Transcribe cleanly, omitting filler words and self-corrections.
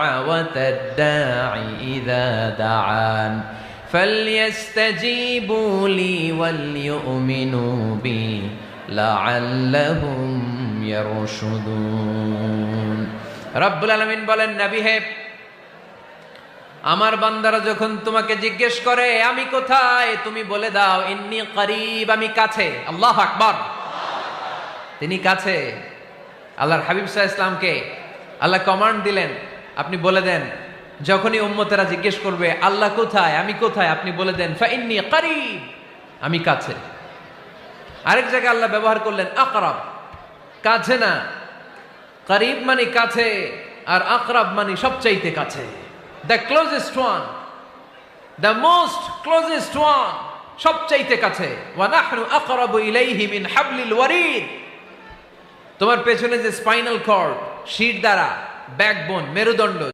দাওয়াতাদ দাঈ ইযা দাআন ফালইস্তাজীবু লি ওয়াল ইউমিনু বি লাআল্লাহুম ইয়ারশুদুন। রব্বুল আলামিন বলেন, নবী হে, আমার বান্দারা যখন তোমাকে জিজ্ঞেস করে আমি কোথায়, তুমি বলে দাও ইন্নী করিব, আমি কাছে। আল্লাহু আকবার, তিনি কাছে। আল্লাহর হাবিব সাল্লাল্লাহু আলাইহি ওয়াসাল্লামকে আল্লাহ কমান্ড দিলেন, আপনি বলে দেন যখনই উম্মতেরা জিজ্ঞেস করবে আল্লাহ কোথায়, আমি কোথায়, আপনি বলে দেন ফাইন্নী করিব, আমি কাছে। আরেক জায়গায় আল্লাহ ব্যবহার করলেন আকরাব, কাছে না। করিব মানে কাছে, আর আকরাব মানে সবচাইতে কাছে। The closest one, the most closest one, সবচাইতে কাছে। ওয়া নাহনু আকরাবু ইলাইহি মিন হাবলিল ওয়ারিদ। তোমার পেছনে যে স্পাইনাল কর্ড, শির দ্বারা, ব্যাকবোন, মেরুদণ্ড